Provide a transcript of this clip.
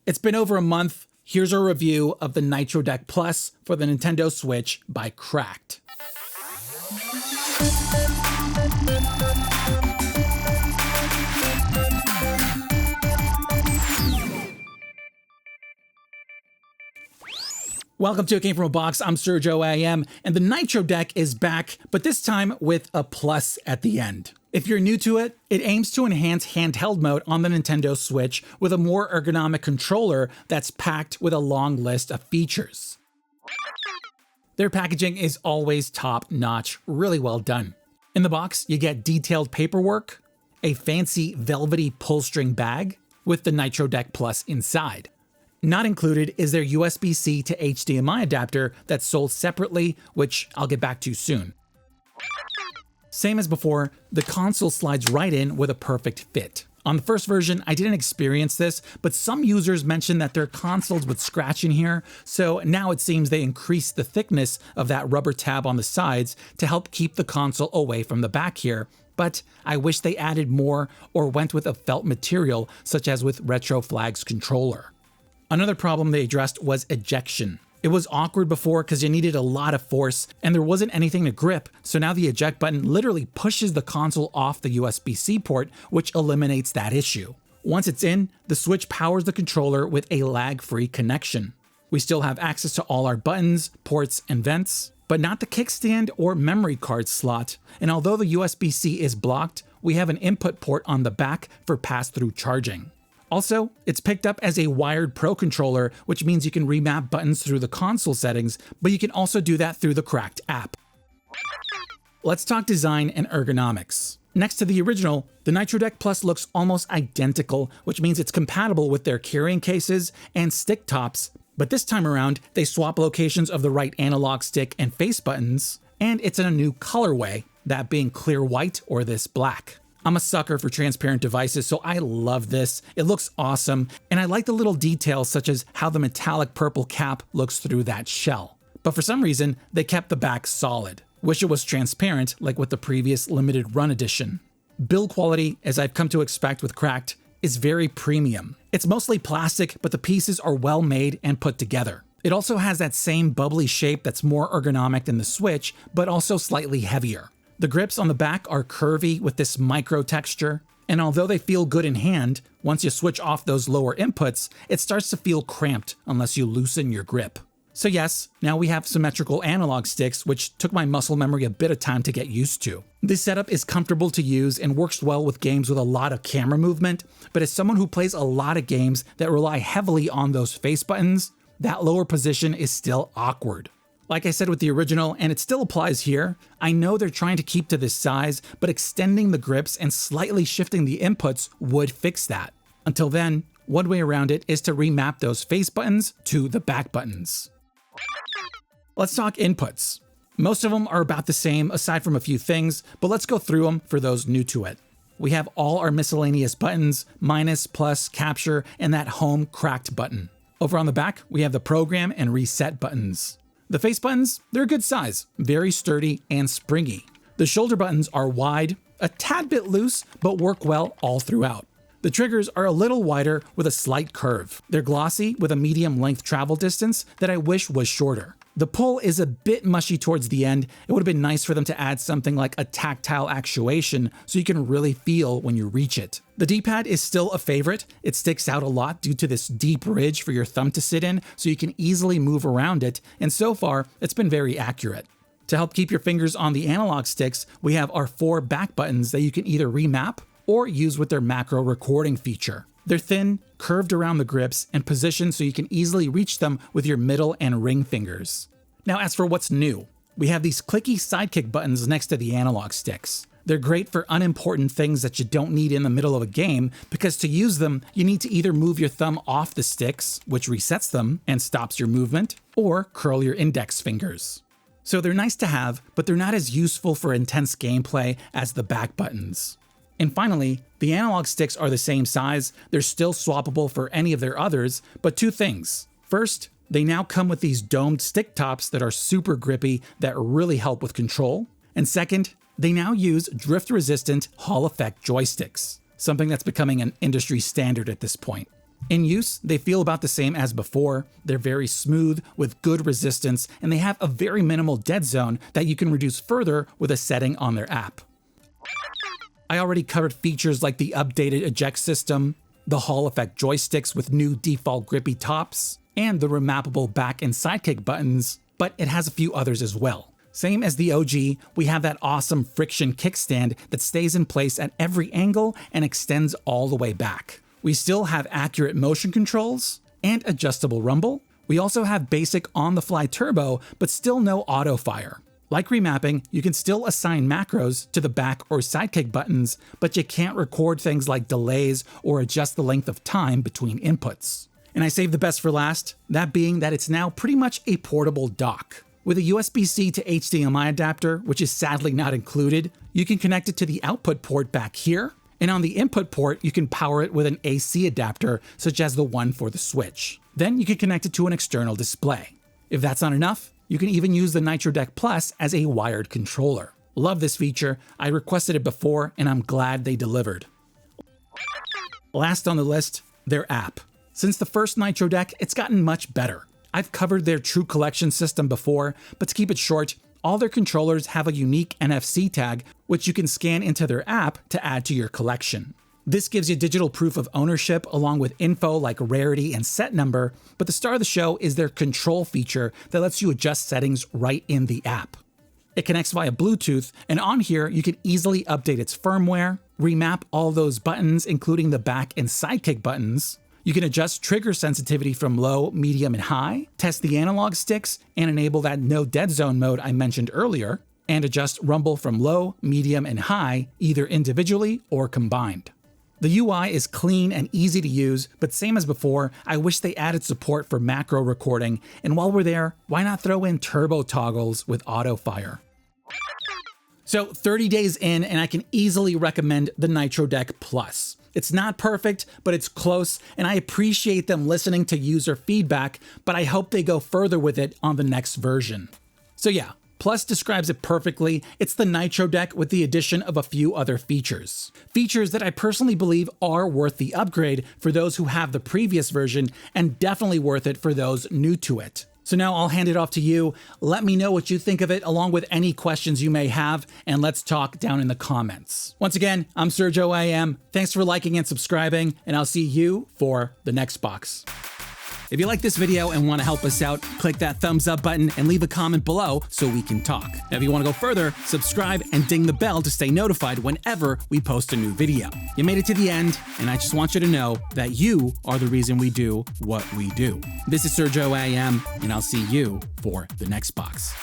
It's been over a month. Here's a review of the Nitro Deck Plus for the Nintendo Switch by Cracked. Welcome to It Came From a Box. I'm Sergio AM, and the Nitro Deck is back, but this time with a plus at the end. If you're new to it, it aims to enhance handheld mode on the Nintendo Switch with a more ergonomic controller that's packed with a long list of features. Their packaging is always top-notch, really well done. In the box, you get detailed paperwork, a fancy velvety pull-string bag with the Nitro Deck Plus inside. Not included is their USB-C to HDMI adapter that's sold separately, which I'll get back to soon. Same as before, the console slides right in with a perfect fit. On the first version, I didn't experience this, but some users mentioned that their consoles would scratch in here, so now it seems they increased the thickness of that rubber tab on the sides to help keep the console away from the back here, but I wish they added more or went with a felt material such as with Retro Flag's controller. Another problem they addressed was ejection. It was awkward before because you needed a lot of force and there wasn't anything to grip, so now the eject button literally pushes the console off the USB-C port, which eliminates that issue. Once it's in, the Switch powers the controller with a lag-free connection. We still have access to all our buttons, ports, and vents, but not the kickstand or memory card slot, and although the USB-C is blocked, we have an input port on the back for pass-through charging. Also, it's picked up as a wired Pro controller, which means you can remap buttons through the console settings, but you can also do that through the Cracked app. Let's talk design and ergonomics. Next to the original, the Nitro Deck Plus looks almost identical, which means it's compatible with their carrying cases and stick tops, but this time around, they swap locations of the right analog stick and face buttons, and it's in a new colorway, that being clear white or this black. I'm a sucker for transparent devices, so I love this. It looks awesome, and I like the little details such as how the metallic purple cap looks through that shell. But for some reason, they kept the back solid. Wish it was transparent like with the previous limited run edition. Build quality, as I've come to expect with Cracked, is very premium. It's mostly plastic, but the pieces are well made and put together. It also has that same bubbly shape that's more ergonomic than the Switch, but also slightly heavier. The grips on the back are curvy with this micro texture, and although they feel good in hand, once you switch off those lower inputs, it starts to feel cramped unless you loosen your grip. So yes, now we have symmetrical analog sticks, which took my muscle memory a bit of time to get used to. This setup is comfortable to use and works well with games with a lot of camera movement, but as someone who plays a lot of games that rely heavily on those face buttons, that lower position is still awkward. Like I said with the original, and it still applies here, I know they're trying to keep to this size, but extending the grips and slightly shifting the inputs would fix that. Until then, one way around it is to remap those face buttons to the back buttons. Let's talk inputs. Most of them are about the same aside from a few things, but let's go through them for those new to it. We have all our miscellaneous buttons, minus, plus, capture, and that home Cracked button. Over on the back, we have the program and reset buttons. The face buttons, they're a good size, very sturdy and springy. The shoulder buttons are wide, a tad bit loose, but work well all throughout. The triggers are a little wider with a slight curve. They're glossy with a medium length travel distance that I wish was shorter. The pull is a bit mushy towards the end. It would have been nice for them to add something like a tactile actuation so you can really feel when you reach it. The D-pad is still a favorite. It sticks out a lot due to this deep ridge for your thumb to sit in so you can easily move around it, and so far, it's been very accurate. To help keep your fingers on the analog sticks, we have our 4 back buttons that you can either remap or use with their macro recording feature. They're thin, curved around the grips, and positioned so you can easily reach them with your middle and ring fingers. Now as for what's new, we have these clicky sidekick buttons next to the analog sticks. They're great for unimportant things that you don't need in the middle of a game, because to use them, you need to either move your thumb off the sticks, which resets them and stops your movement, or curl your index fingers. So they're nice to have, but they're not as useful for intense gameplay as the back buttons. And finally, the analog sticks are the same size, they're still swappable for any of their others, but 2 things. First, they now come with these domed stick tops that are super grippy that really help with control. And second, they now use drift-resistant Hall effect joysticks, something that's becoming an industry standard at this point. In use, they feel about the same as before. They're very smooth with good resistance, and they have a very minimal dead zone that you can reduce further with a setting on their app. I already covered features like the updated eject system, the Hall effect joysticks with new default grippy tops, and the remappable back and sidekick buttons, but it has a few others as well. Same as the OG, we have that awesome friction kickstand that stays in place at every angle and extends all the way back. We still have accurate motion controls and adjustable rumble. We also have basic on-the-fly turbo, but still no auto fire. Like remapping, you can still assign macros to the back or sidekick buttons, but you can't record things like delays or adjust the length of time between inputs. And I saved the best for last, that being that it's now pretty much a portable dock. With a USB-C to HDMI adapter, which is sadly not included, you can connect it to the output port back here, and on the input port, you can power it with an AC adapter, such as the one for the Switch. Then you can connect it to an external display. If that's not enough, you can even use the Nitro Deck Plus as a wired controller. Love this feature, I requested it before, and I'm glad they delivered. Last on the list, their app. Since the first Nitro Deck, it's gotten much better. I've covered their True Collection system before, but to keep it short, all their controllers have a unique NFC tag, which you can scan into their app to add to your collection. This gives you digital proof of ownership along with info like rarity and set number, but the star of the show is their control feature that lets you adjust settings right in the app. It connects via Bluetooth, and on here you can easily update its firmware, remap all those buttons including the back and sidekick buttons. You can adjust trigger sensitivity from low, medium, and high, test the analog sticks, and enable that no dead zone mode I mentioned earlier, and adjust rumble from low, medium, and high, either individually or combined. The UI is clean and easy to use, but same as before, I wish they added support for macro recording, and while we're there, why not throw in turbo toggles with auto fire? So 30 days in, and I can easily recommend the Nitro Deck Plus. It's not perfect, but it's close, and I appreciate them listening to user feedback, but I hope they go further with it on the next version. So yeah, Plus describes it perfectly. It's the Nitro Deck with the addition of a few other features. Features that I personally believe are worth the upgrade for those who have the previous version, and definitely worth it for those new to it. So now I'll hand it off to you. Let me know what you think of it along with any questions you may have, and let's talk down in the comments. Once again, I'm Sergio AM. Thanks for liking and subscribing, and I'll see you for the next box. If you like this video and want to help us out, click that thumbs up button and leave a comment below so we can talk. Now, if you want to go further, subscribe and ding the bell to stay notified whenever we post a new video. You made it to the end, and I just want you to know that you are the reason we do what we do. This is Sergio AM, and I'll see you for the next box.